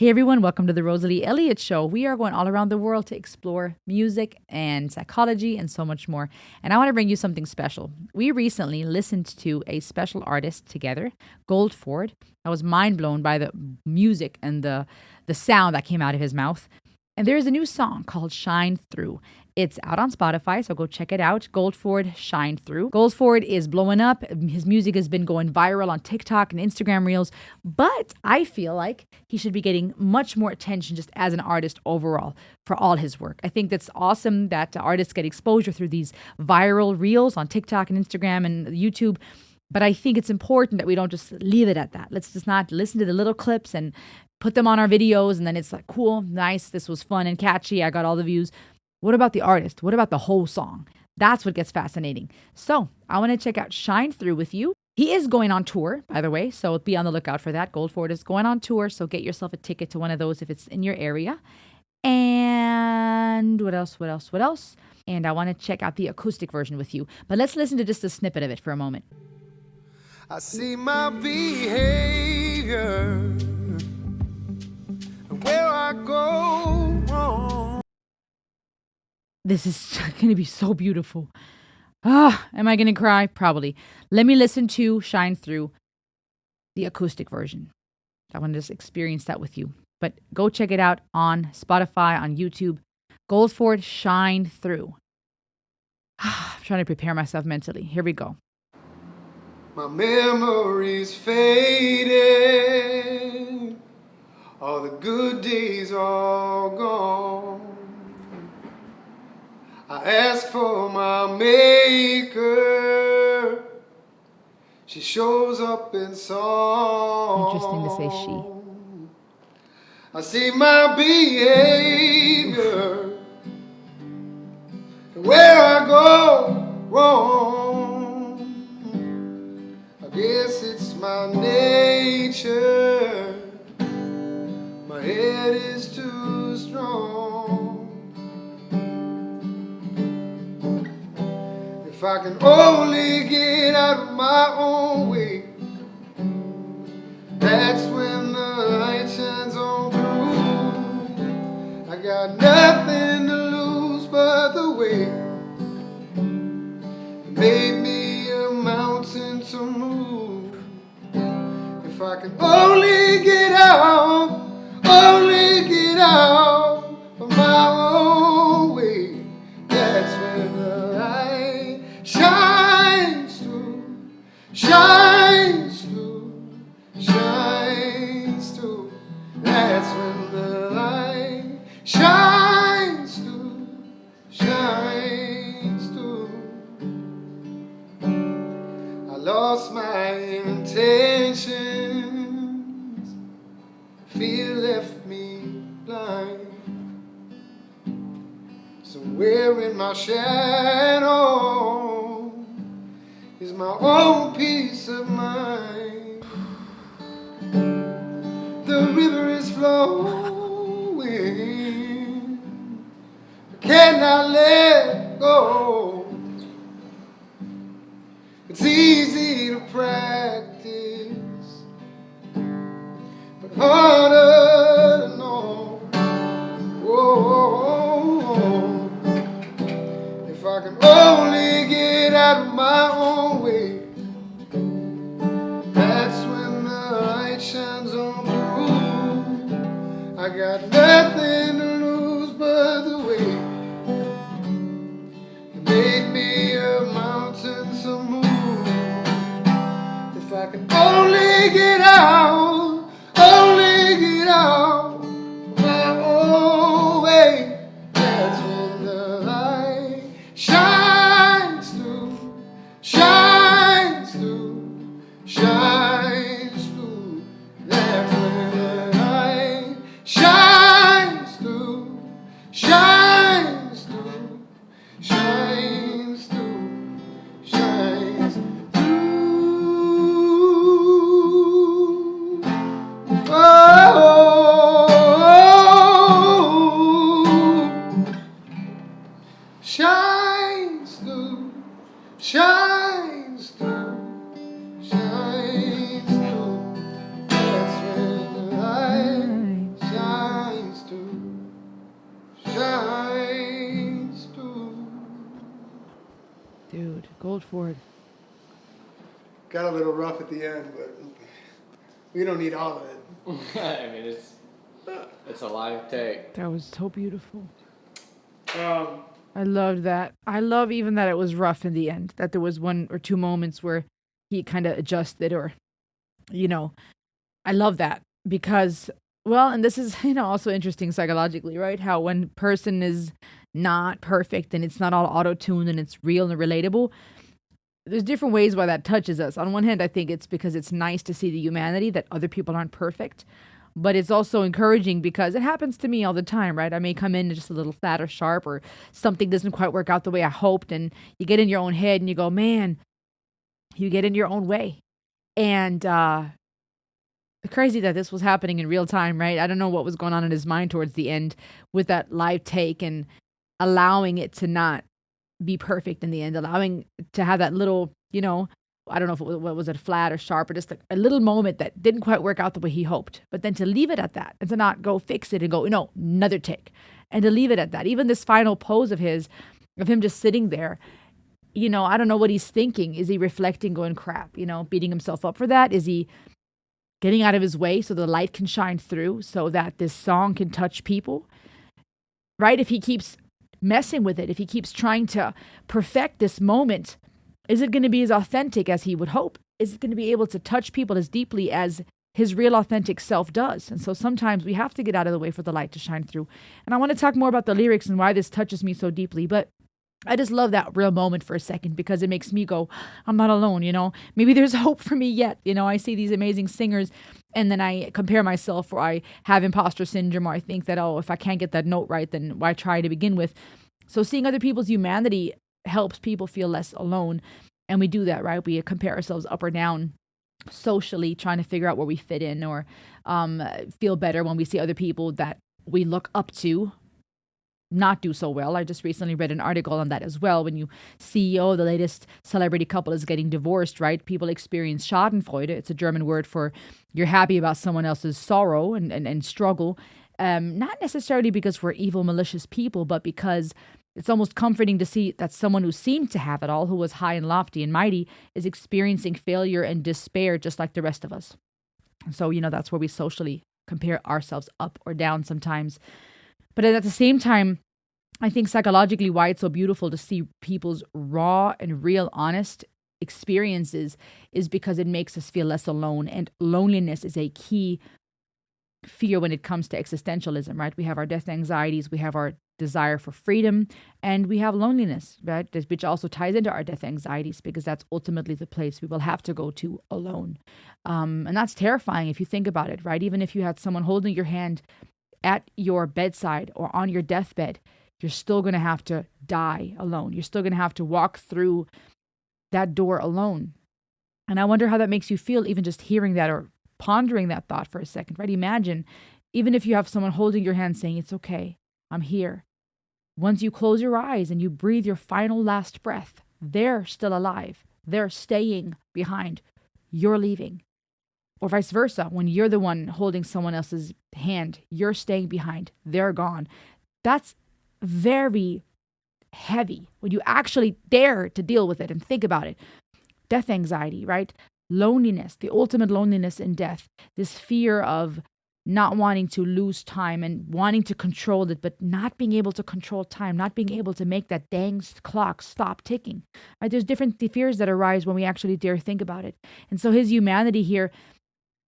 Hey everyone, welcome to the Rosalie Elliott Show. We are going all around the world to explore music and psychology and so much more. And I want to bring you something special. We recently listened to a special artist together, GoldFord. I was mind blown by the music and the sound that came out of his mouth. And there is a new song called Shine Through. It's out on Spotify, so go check it out. Goldford, Shine Through. Goldford is blowing up. His music has been going viral on TikTok and Instagram Reels, but I feel like he should be getting much more attention just as an artist overall for all his work. I think that's awesome that artists get exposure through these viral Reels on TikTok and Instagram and YouTube. But I think it's important that we don't just leave it at that. Let's just not listen to the little clips and put them on our videos and then it's like, cool, nice, this was fun and catchy, I got all the views. What about the artist? What about the whole song? That's what gets fascinating. So I want to check out Shine Through with you. He is going on tour, by the way, so be on the lookout for that. Goldford is going on tour, so get yourself a ticket to one of those if it's in your area. And what else? And I want to check out the acoustic version with you. But let's listen to just a snippet of it for a moment. I see my behavior and where I go wrong. This is going to be so beautiful. Am I going to cry? Probably. Let me listen to Shine Through, the acoustic version. I want to just experience that with you. But go check it out on Spotify, on YouTube. Goldford, Shine Through. I'm trying to prepare myself mentally. Here we go. My memories faded, all the good days all gone. I ask for my maker, she shows up in song. Interesting to say she. I see my behavior, where I go wrong. I guess it's my nature, my head is too strong. If I can only get out of my own way, that's when the light shines on through. I got nothing to lose but the way it made me a mountain to move. If I can only get out of my own way, that's when the light shines through, shines through, shines through. That's when the light shines through, shines through. I lost my intentions, fear left me blind. Somewhere in my shadow is my own peace of mind. The river is flowing, I cannot let go. It's easy to practice, but harder to know. Whoa. If I can only get out of my own way, that's when the light shines on through. I got nothing to lose but the way it made me a mountain to move. If I can only get out of my own way, that's when the light shines through, shines through, shines through. That's when the light shines through, shines GoldFord. Got a little rough at the end, but we don't need all of it. I mean, it's a live take. That was so beautiful. Um, I loved that. I love even that it was rough in the end, that there was one or two moments where he kind of adjusted or, you know, I love that because, well, and this is, also interesting psychologically, right? How when person is not perfect and it's not all auto-tuned and it's real and relatable, there's different ways why that touches us. On one hand, I think it's because it's nice to see the humanity that other people aren't perfect. But it's also encouraging because it happens to me all the time, right? I may come in just a little flat or sharp or something doesn't quite work out the way I hoped. And you get in your own head and you go, man, you get in your own way. And crazy that this was happening in real time, right? I don't know what was going on in his mind towards the end with that live take and allowing it to not be perfect in the end, allowing to have that little, I don't know if what was it, flat or sharp or just a little moment that didn't quite work out the way he hoped. But then to leave it at that and to not go fix it and go, no, another take. And to leave it at that. Even this final pose of him just sitting there, I don't know what he's thinking. Is he reflecting, going crap, beating himself up for that? Is he getting out of his way so the light can shine through so that this song can touch people? Right? If he keeps messing with it, if he keeps trying to perfect this moment, is it going to be as authentic as he would hope? Is it going to be able to touch people as deeply as his real authentic self does? And so sometimes we have to get out of the way for the light to shine through. And I want to talk more about the lyrics and why this touches me so deeply. But I just love that real moment for a second because it makes me go, I'm not alone, Maybe there's hope for me yet. I see these amazing singers and then I compare myself or I have imposter syndrome or I think that, if I can't get that note right, then why try to begin with? So seeing other people's humanity helps people feel less alone. And we do that, right? We compare ourselves up or down socially, trying to figure out where we fit in or feel better when we see other people that we look up to not do so well. I just recently read an article on that as well. When you see, the latest celebrity couple is getting divorced, right? People experience Schadenfreude. It's a German word for you're happy about someone else's sorrow and struggle. Not necessarily because we're evil, malicious people, but because it's almost comforting to see that someone who seemed to have it all, who was high and lofty and mighty, is experiencing failure and despair just like the rest of us. So, that's where we socially compare ourselves up or down sometimes. But at the same time, I think psychologically why it's so beautiful to see people's raw and real honest experiences is because it makes us feel less alone. And loneliness is a key fear when it comes to existentialism, right? We have our death anxieties, we have our desire for freedom, and we have loneliness, right? Which also ties into our death anxieties because that's ultimately the place we will have to go to alone. And that's terrifying if you think about it, right? Even if you had someone holding your hand at your bedside or on your deathbed, you're still going to have to die alone. You're still going to have to walk through that door alone. And I wonder how that makes you feel, even just hearing that or pondering that thought for a second, right? Imagine, even if you have someone holding your hand saying, it's okay, I'm here. Once you close your eyes and you breathe your final last breath, they're still alive. They're staying behind. You're leaving. Or vice versa, when you're the one holding someone else's hand, you're staying behind. They're gone. That's very heavy when you actually dare to deal with it and think about it. Death anxiety, right? Loneliness, the ultimate loneliness in death. This fear of not wanting to lose time and wanting to control it, but not being able to control time, not being able to make that dang clock stop ticking. Right? There's different fears that arise when we actually dare think about it. And so his humanity here,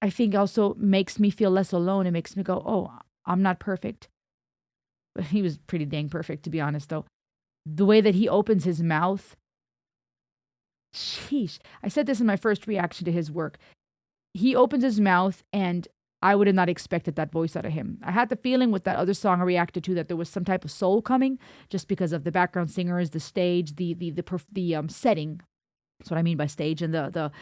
I think, also makes me feel less alone. It makes me go, oh, I'm not perfect. But he was pretty dang perfect, to be honest, though. The way that he opens his mouth, sheesh. I said this in my first reaction to his work. He opens his mouth and I would have not expected that voice out of him. I had the feeling with that other song I reacted to that there was some type of soul coming, just because of the background singers, the stage, the setting. That's what I mean by stage, and the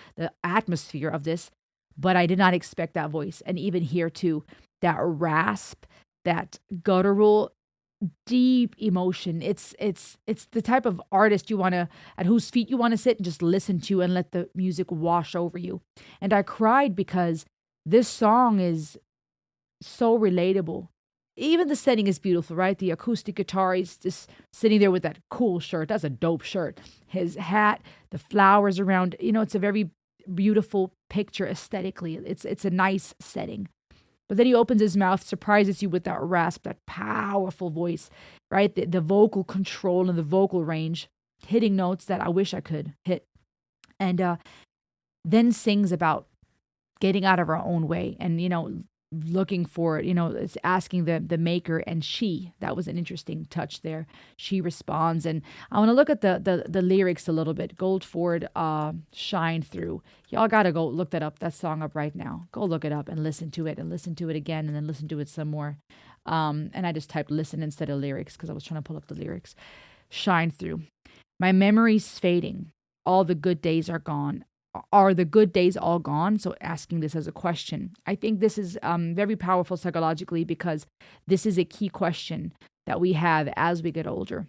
atmosphere of this. But I did not expect that voice, and even here too, that rasp, that guttural, deep emotion. It's the type of artist you want to, at whose feet you want to sit and just listen to and let the music wash over you. And I cried because this song is so relatable. even the setting is beautiful, right? The acoustic guitar, he's just sitting there with that cool shirt. That's a dope shirt. His hat, the flowers around, it's a very beautiful picture aesthetically. It's a nice setting. But then he opens his mouth, surprises you with that rasp, that powerful voice, right? The vocal control and the vocal range, hitting notes that I wish I could hit. And then sings about getting out of our own way and, looking for it, it's asking the maker, and that was an interesting touch there. She responds. And I want to look at the lyrics a little bit. GoldFord, Shine Through. Y'all got to go look that song up right now. Go look it up and listen to it again and then listen to it some more. And I just typed listen instead of lyrics because I was trying to pull up the lyrics. Shine through. My memory's fading. All the good days are gone. Are the good days all gone? So asking this as a question. I think this is very powerful psychologically because this is a key question that we have as we get older,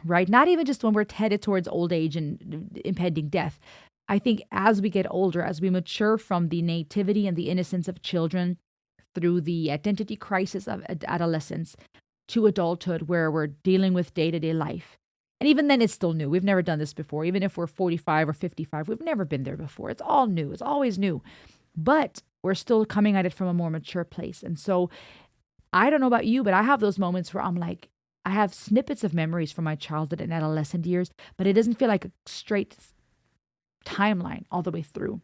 right? Not even just when we're headed towards old age and impending death. I think as we get older, as we mature from the nativity and the innocence of children through the identity crisis of adolescence to adulthood where we're dealing with day-to-day life. And even then, it's still new. We've never done this before. Even if we're 45 or 55, we've never been there before. It's all new. It's always new. But we're still coming at it from a more mature place. And so I don't know about you, but I have those moments where I'm like, I have snippets of memories from my childhood and adolescent years, but it doesn't feel like a straight timeline all the way through.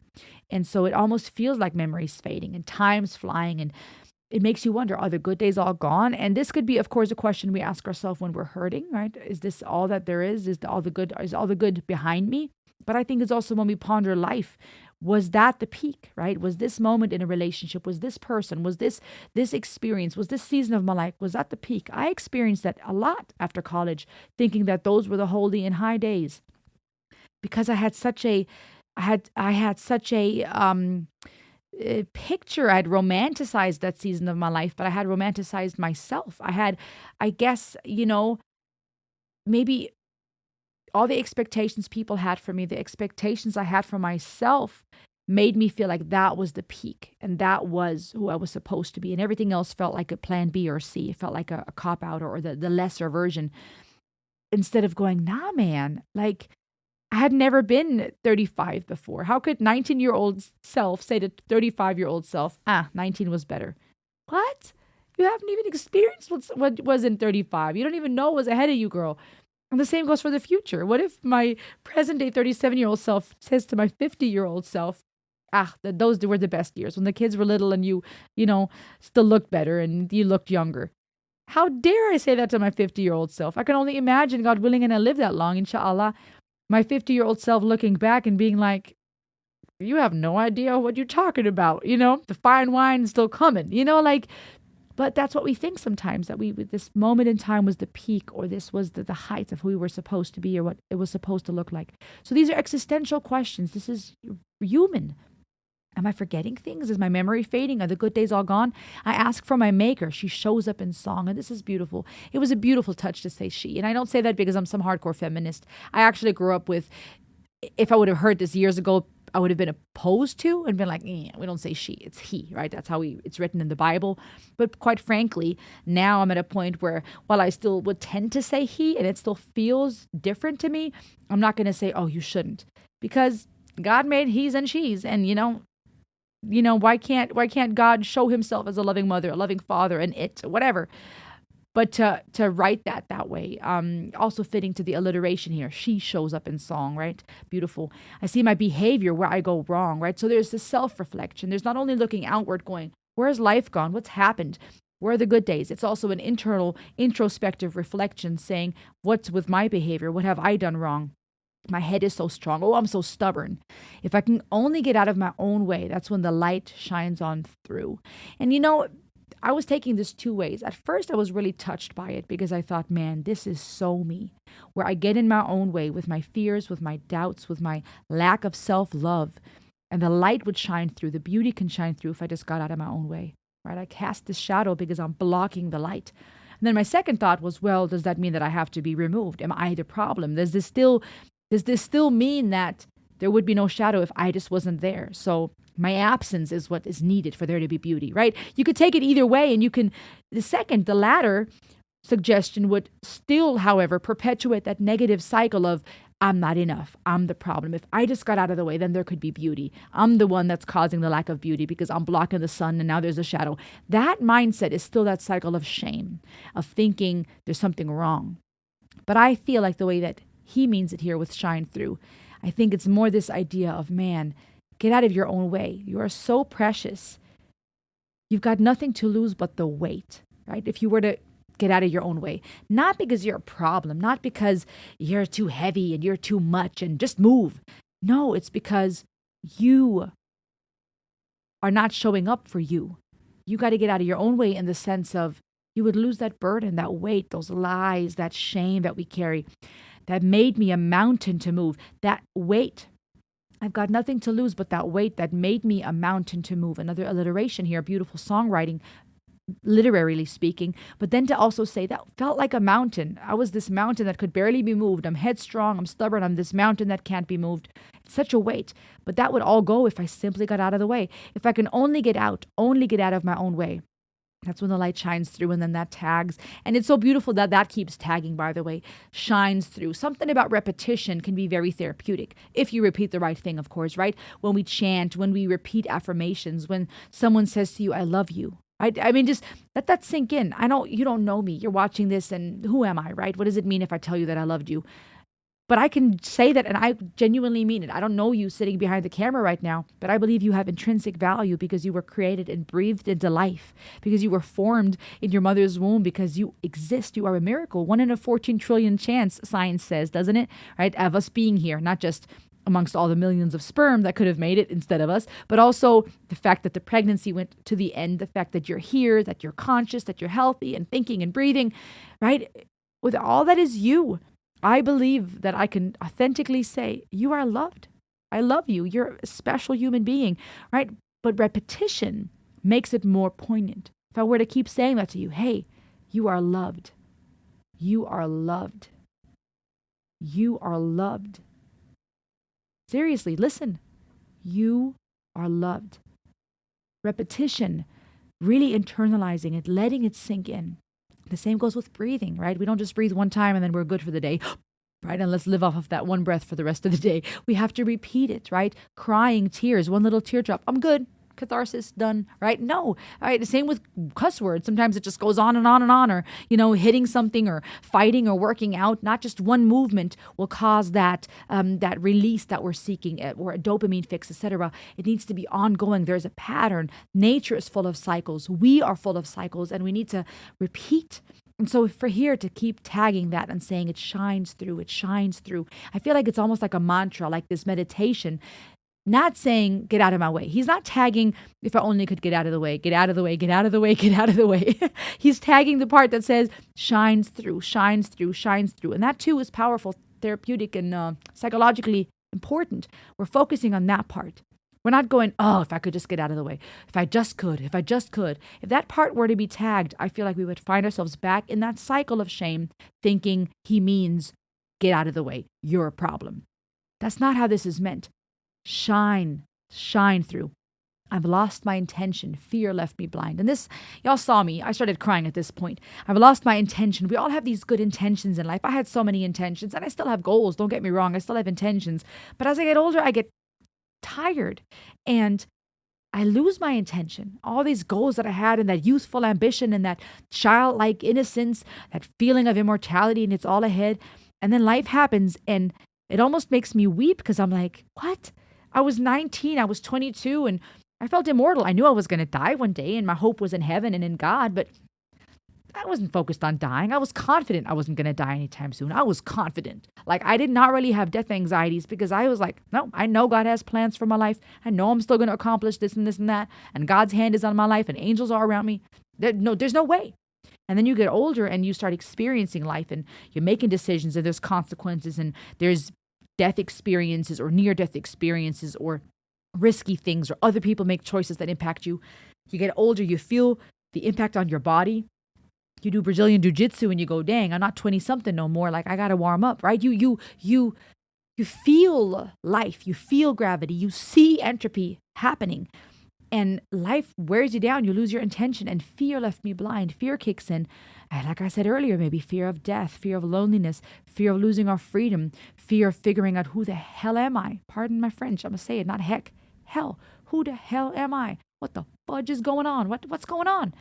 And so it almost feels like memories fading and time's flying, and it makes you wonder, are the good days all gone? And this could be, of course, a question we ask ourselves when we're hurting, right? Is this all that there is? Is all the good behind me? But I think it's also when we ponder life, was that the peak, right? Was this moment in a relationship, was this person, was this experience, was this season of my life, was that the peak? I experienced that a lot after college, thinking that those were the holy and high days. Because I had such a picture. I had romanticized that season of my life, but I had romanticized myself. I guess, maybe all the expectations people had for me, the expectations I had for myself made me feel like that was the peak and that was who I was supposed to be. And everything else felt like a plan B or C. It felt like a cop out or the lesser version, instead of going, nah, man, like, I had never been 35 before. How could 19-year-old self say to 35-year-old self, 19 was better? What? You haven't even experienced what was in 35. You don't even know what was ahead of you, girl. And the same goes for the future. What if my present-day 37-year-old self says to my 50-year-old self, those were the best years when the kids were little and you still looked better and you looked younger. How dare I say that to my 50-year-old self? I can only imagine, God willing, and I live that long, inshallah, my 50-year-old self looking back and being like, you have no idea what you're talking about. The fine wine is still coming, but that's what we think sometimes, that this moment in time was the peak, or this was the height of who we were supposed to be, or what it was supposed to look like. So these are existential questions. This is human. Am I forgetting things? Is my memory fading? Are the good days all gone? I ask for my maker. She shows up in song, and this is beautiful. It was a beautiful touch to say she. And I don't say that because I'm some hardcore feminist. I actually grew up with, if I would have heard this years ago, I would have been opposed to and been like, we don't say she, it's he, right? That's how it's written in the Bible. But quite frankly, now I'm at a point where while I still would tend to say he, and it still feels different to me, I'm not going to say, oh, you shouldn't. Because God made he's and she's, and why can't God show himself as a loving mother, a loving father, and whatever. But to write that way, also fitting to the alliteration here. She shows up in song, right? Beautiful. I see my behavior where I go wrong, right? So there's this self-reflection. There's not only looking outward going, where has life gone? What's happened? Where are the good days? It's also an internal introspective reflection saying, what's with my behavior? What have I done wrong? My head is so strong. Oh, I'm so stubborn. If I can only get out of my own way, that's when the light shines on through. And I was taking this two ways. At first, I was really touched by it because I thought, man, this is so me, where I get in my own way with my fears, with my doubts, with my lack of self-love. And the light would shine through. The beauty can shine through if I just got out of my own way, right? I cast this shadow because I'm blocking the light. And then my second thought was, well, does that mean that I have to be removed? Am I the problem? Does this still mean that There would be no shadow if I just wasn't there. So my absence is what is needed for there to be beauty, right? You could take it either way, and the latter suggestion would still, however, perpetuate that negative cycle of I'm not enough. I'm the problem. If I just got out of the way, then there could be beauty. I'm the one that's causing the lack of beauty because I'm blocking the sun and now there's a shadow. That mindset is still that cycle of shame, of thinking there's something wrong. But I feel like the way that he means it here with shine through, I think it's more this idea of, man, get out of your own way. You are so precious. You've got nothing to lose but the weight, right? If you were to get out of your own way, not because you're a problem, not because you're too heavy and you're too much and just move. No, it's because you are not showing up for you. You got to get out of your own way in the sense of you would lose that burden, that weight, those lies, that shame that we carry that made me a mountain to move. That weight, I've got nothing to lose but that weight that made me a mountain to move. Another alliteration here, beautiful songwriting, literarily speaking, but then to also say that felt like a mountain. I was this mountain that could barely be moved. I'm headstrong, I'm stubborn, I'm this mountain that can't be moved. It's such a weight, but that would all go if I simply got out of the way. If I can only get out of my own way. That's when the light shines through, and then that tags. And it's so beautiful that that keeps tagging, by the way, shines through. Something about repetition can be very therapeutic. If you repeat the right thing, of course, right? When we chant, when we repeat affirmations, when someone says to you, I love you. I mean, just let that sink in. I know you don't know me. You're watching this, and who am I, right? What does it mean if I tell you that I loved you? But I can say that, and I genuinely mean it. I don't know you sitting behind the camera right now, but I believe you have intrinsic value because you were created and breathed into life, because you were formed in your mother's womb, because you exist. You are a miracle. 1 in a 14 trillion chance, science says, doesn't it? Right? Of us being here, not just amongst all the millions of sperm that could have made it instead of us, but also the fact that the pregnancy went to the end, the fact that you're here, that you're conscious, that you're healthy and thinking and breathing, right? With all that is you, I believe that I can authentically say, you are loved. I love you. You're a special human being, right? But repetition makes it more poignant. If I were to keep saying that to you, hey, you are loved. You are loved. You are loved. Seriously, listen. You are loved. Repetition, really internalizing it, letting it sink in. The same goes with breathing, right? We don't just breathe one time and then we're good for the day, right? And let's live off of that one breath for the rest of the day. We have to repeat it, right? Crying tears, one little teardrop. I'm good. Catharsis, done, right? No, all right. The same with cuss words. Sometimes it just goes on and on and on, or, hitting something or fighting or working out. Not just one movement will cause that release that we're seeking, or a dopamine fix, etc. It needs to be ongoing. There's a pattern. Nature is full of cycles. We are full of cycles, and we need to repeat. And so for here to keep tagging that and saying it shines through, I feel like it's almost like a mantra, like this meditation. Not saying, get out of my way. He's not tagging, if I only could get out of the way, get out of the way, get out of the way, get out of the way. He's tagging the part that says, shines through, shines through, shines through. And that too is powerful, therapeutic, and psychologically important. We're focusing on that part. We're not going, oh, if I could just get out of the way. If I just could. If that part were to be tagged, I feel like we would find ourselves back in that cycle of shame, thinking he means, get out of the way. You're a problem. That's not how this is meant. Shine through. I've lost my intention. Fear left me blind. And this, y'all saw me. I started crying at this point. I've lost my intention. We all have these good intentions in life. I had so many intentions, and I still have goals. Don't get me wrong. I still have intentions. But as I get older, I get tired, and I lose my intention. All these goals that I had, and that youthful ambition, and that childlike innocence, that feeling of immortality, and it's all ahead. And then life happens, and it almost makes me weep because I'm like, what? I was 19, I was 22, and I felt immortal. I knew I was going to die one day, and my hope was in heaven and in God, but I wasn't focused on dying. I was confident I wasn't going to die anytime soon. I was confident. Like, I did not really have death anxieties because I was like, no, I know God has plans for my life. I know I'm still going to accomplish this and this and that, and God's hand is on my life, and angels are around me. There's no way. And then you get older, and you start experiencing life, and you're making decisions, and there's consequences, and there's death experiences or near-death experiences or risky things, or other people make choices that impact you. You get older, you feel the impact on your body. You do Brazilian jiu-jitsu and you go, dang, I'm not 20-something no more. Like, I got to warm up, right? You You feel life, you feel gravity, you see entropy happening. And life wears you down. You lose your intention, and fear left me blind. Fear kicks in. And like I said earlier, maybe fear of death, fear of loneliness, fear of losing our freedom, fear of figuring out who the hell am I? Pardon my French. I'm going to say it, not heck. Hell. Who the hell am I? What the fudge is going on? What's going on?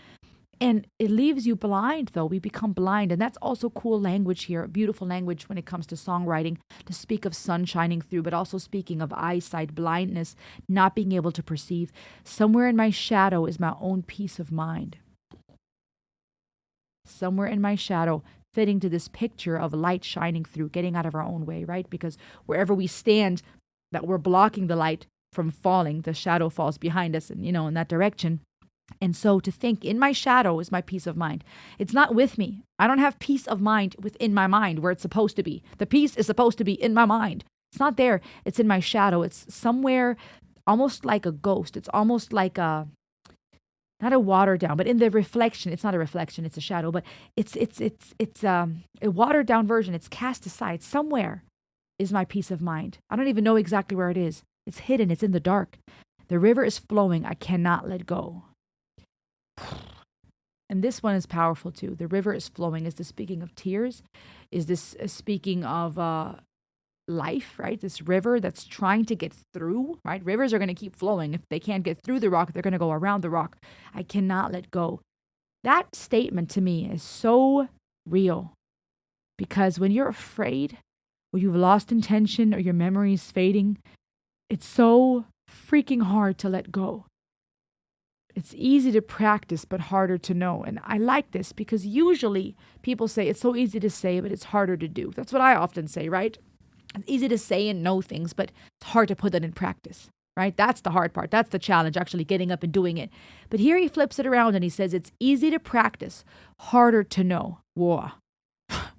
And it leaves you blind, though. We become blind. And that's also cool language here, beautiful language when it comes to songwriting, to speak of sun shining through, but also speaking of eyesight, blindness, not being able to perceive. Somewhere in my shadow is my own peace of mind. Somewhere in my shadow, fitting to this picture of light shining through, getting out of our own way, right? Because wherever we stand, that we're blocking the light from falling, the shadow falls behind us and, in that direction. And so to think in my shadow is my peace of mind. It's not with me. I don't have peace of mind within my mind where it's supposed to be. The peace is supposed to be in my mind. It's not there. It's in my shadow. It's somewhere almost like a ghost. It's almost like not a watered down, but in the reflection. It's not a reflection. It's a shadow, but it's a watered down version. It's cast aside. Somewhere is my peace of mind. I don't even know exactly where it is. It's hidden. It's in the dark. The river is flowing. I cannot let go. And this one is powerful too. The river is flowing. Is this speaking of tears? Is this speaking of life, right? This river that's trying to get through, right? Rivers are going to keep flowing. If they can't get through the rock, they're going to go around the rock. I cannot let go. That statement to me is so real, because when you're afraid or you've lost intention or your memory is fading, it's so freaking hard to let go. It's easy to practice, but harder to know. And I like this because usually people say it's so easy to say, but it's harder to do. That's what I often say, right? It's easy to say and know things, but it's hard to put that in practice, right? That's the hard part. That's the challenge, actually getting up and doing it. But here he flips it around and he says it's easy to practice, harder to know. Whoa.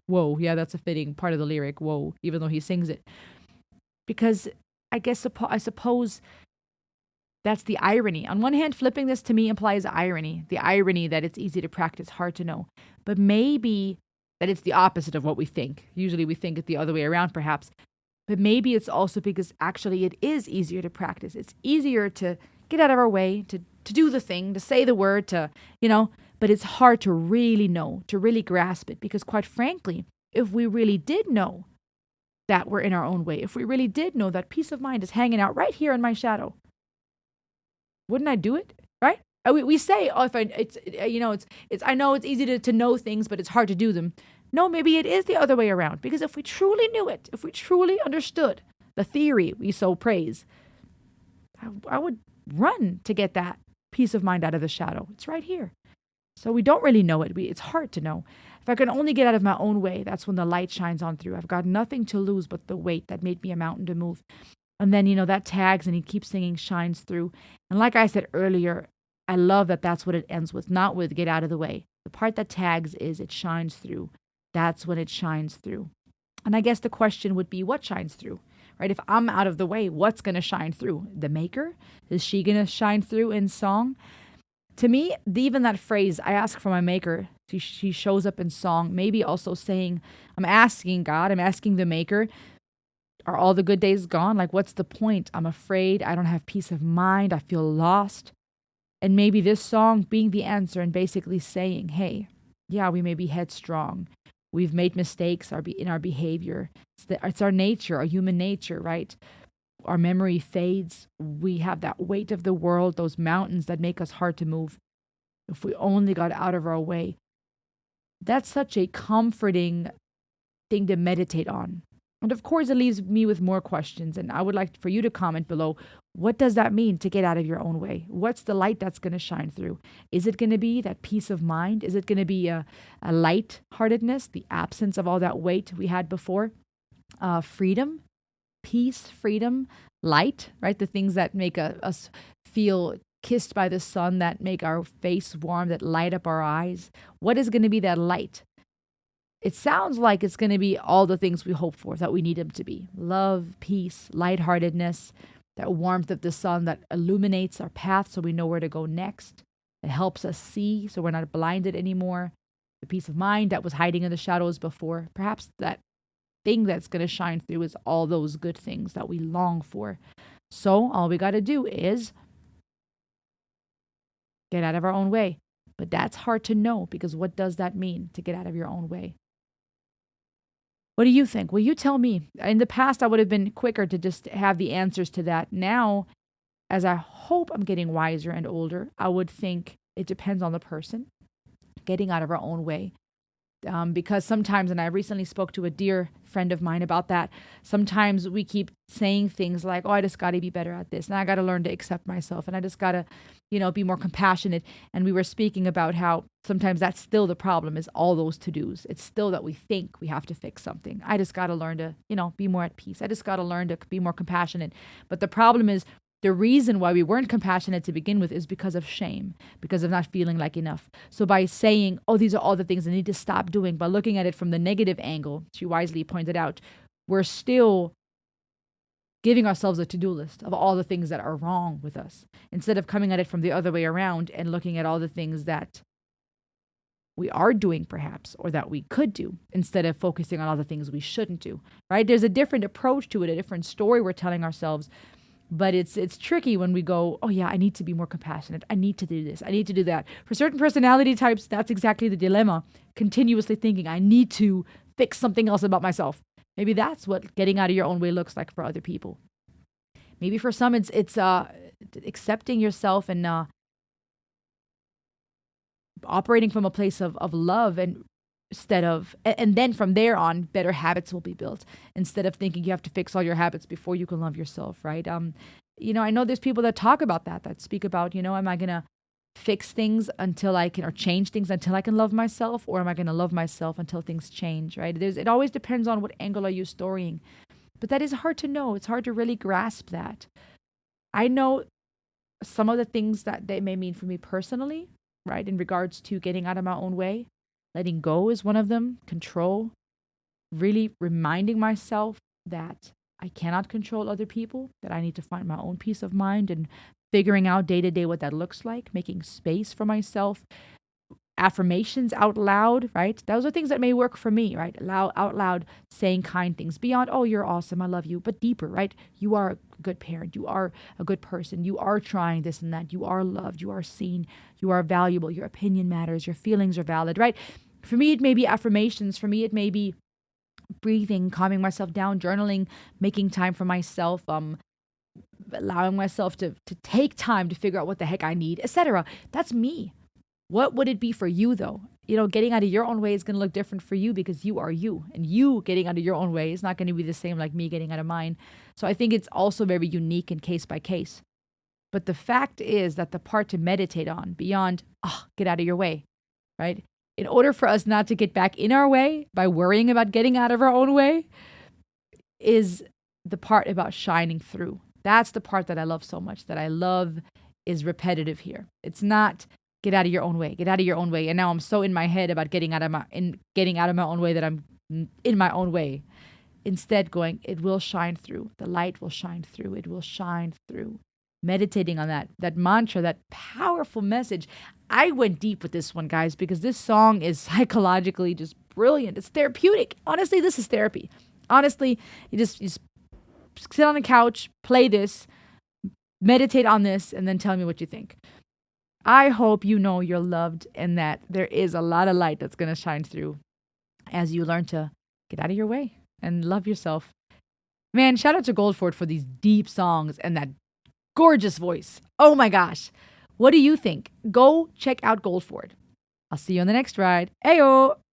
Whoa. Yeah, that's a fitting part of the lyric. Whoa. Even though he sings it. Because I suppose that's the irony. On one hand, flipping this to me implies irony. The irony that it's easy to practice, hard to know. But maybe that it's the opposite of what we think. Usually we think it the other way around, perhaps. But maybe it's also because actually it is easier to practice. It's easier to get out of our way, to do the thing, to say the word, but it's hard to really know, to really grasp it. Because quite frankly, if we really did know that we're in our own way, if we really did know that peace of mind is hanging out right here in my shadow, wouldn't I do it? Right? We say, oh, I know it's easy to know things, but it's hard to do them. No, maybe it is the other way around. Because if we truly knew it, if we truly understood the theory we so praise, I would run to get that peace of mind out of the shadow. It's right here. So we don't really know it. It's hard to know. If I can only get out of my own way, that's when the light shines on through. I've got nothing to lose but the weight that made me a mountain to move. And then, that tags, and he keeps singing, shines through. And like I said earlier, I love that that's what it ends with, not with get out of the way. The part that tags is it shines through. That's when it shines through. And I guess the question would be, what shines through, right? If I'm out of the way, what's going to shine through? The maker? Is she going to shine through in song? To me, even that phrase, I ask for my maker, she shows up in song, maybe also saying, I'm asking God, I'm asking the maker, are all the good days gone? Like, what's the point? I'm afraid. I don't have peace of mind. I feel lost. And maybe this song being the answer and basically saying, hey, yeah, we may be headstrong. We've made mistakes in our behavior. It's our nature, our human nature, right? Our memory fades. We have that weight of the world, those mountains that make us hard to move. If we only got out of our way. That's such a comforting thing to meditate on. And of course, it leaves me with more questions. And I would like for you to comment below. What does that mean to get out of your own way? What's the light that's going to shine through? Is it going to be that peace of mind? Is it going to be a light-heartedness, the absence of all that weight we had before? Freedom, peace, freedom, light, right? The things that make us feel kissed by the sun, that make our face warm, that light up our eyes. What is going to be that light? It sounds like it's going to be all the things we hope for, that we need them to be. Love, peace, lightheartedness, that warmth of the sun that illuminates our path so we know where to go next. It helps us see so we're not blinded anymore. The peace of mind that was hiding in the shadows before. Perhaps that thing that's going to shine through is all those good things that we long for. So all we got to do is get out of our own way. But that's hard to know, because what does that mean, to get out of your own way? What do you think? Will you tell me? In the past, I would have been quicker to just have the answers to that. Now, as I hope I'm getting wiser and older, I would think it depends on the person, getting out of our own way. Because sometimes, and I recently spoke to a dear friend of mine about that, sometimes we keep saying things like, oh, I just got to be better at this. And I got to learn to accept myself. And I just got to, be more compassionate. And we were speaking about how sometimes that's still the problem, is all those to-dos. It's still that we think we have to fix something. I just got to learn to, be more at peace. I just got to learn to be more compassionate. But the problem is, the reason why we weren't compassionate to begin with is because of shame, because of not feeling like enough. So by saying, oh, these are all the things I need to stop doing, by looking at it from the negative angle, she wisely pointed out, we're still giving ourselves a to-do list of all the things that are wrong with us, instead of coming at it from the other way around and looking at all the things that we are doing perhaps, or that we could do, instead of focusing on all the things we shouldn't do, right? There's a different approach to it, a different story we're telling ourselves. But it's tricky when we go, oh yeah, I need to be more compassionate. I need to do this. I need to do that. For certain personality types, that's exactly the dilemma. Continuously thinking, I need to fix something else about myself. Maybe that's what getting out of your own way looks like for other people. Maybe for some, it's accepting yourself and operating from a place of love, and then from there on, better habits will be built, instead of thinking you have to fix all your habits before you can love yourself, right? I know there's people that talk about that speak about, am I going to fix things until I can, or change things until I can love myself, or am I going to love myself until things change, right? It always depends on what angle are you storying. But that is hard to know. It's hard to really grasp that. I know some of the things that they may mean for me personally, right, in regards to getting out of my own way. Letting go is one of them. Control. Really reminding myself that I cannot control other people, that I need to find my own peace of mind, and figuring out day to day what that looks like, making space for myself. Affirmations out loud, right? Those are things that may work for me, right? Out loud, saying kind things beyond, oh, you're awesome, I love you, but deeper, right? You are a good parent. You are a good person. You are trying this and that. You are loved. You are seen. You are valuable. Your opinion matters. Your feelings are valid, right? For me, it may be affirmations. For me, it may be breathing, calming myself down, journaling, making time for myself, allowing myself to take time to figure out what the heck I need, etc. That's me. What would it be for you, though? Getting out of your own way is going to look different for you, because you are you. And you getting out of your own way is not going to be the same like me getting out of mine. So I think it's also very unique and case by case. But the fact is that the part to meditate on, beyond, get out of your way, right? In order for us not to get back in our way by worrying about getting out of our own way, is the part about shining through. That's the part that I love so much, that I love is repetitive here. It's not get out of your own way, get out of your own way. And now I'm so in my head about getting out of my own way that I'm in my own way. Instead going, it will shine through. The light will shine through. It will shine through. Meditating on that mantra, that powerful message. I went deep with this one, guys, because this song is psychologically just brilliant. It's therapeutic. Honestly, this is therapy. Honestly, you just sit on the couch, play this, meditate on this, and then tell me what you think. I hope you know you're loved, and that there is a lot of light that's going to shine through as you learn to get out of your way and love yourself. Man, shout out to GoldFord for these deep songs and that gorgeous voice. Oh my gosh. What do you think? Go check out GoldFord. I'll see you on the next ride. Ayo!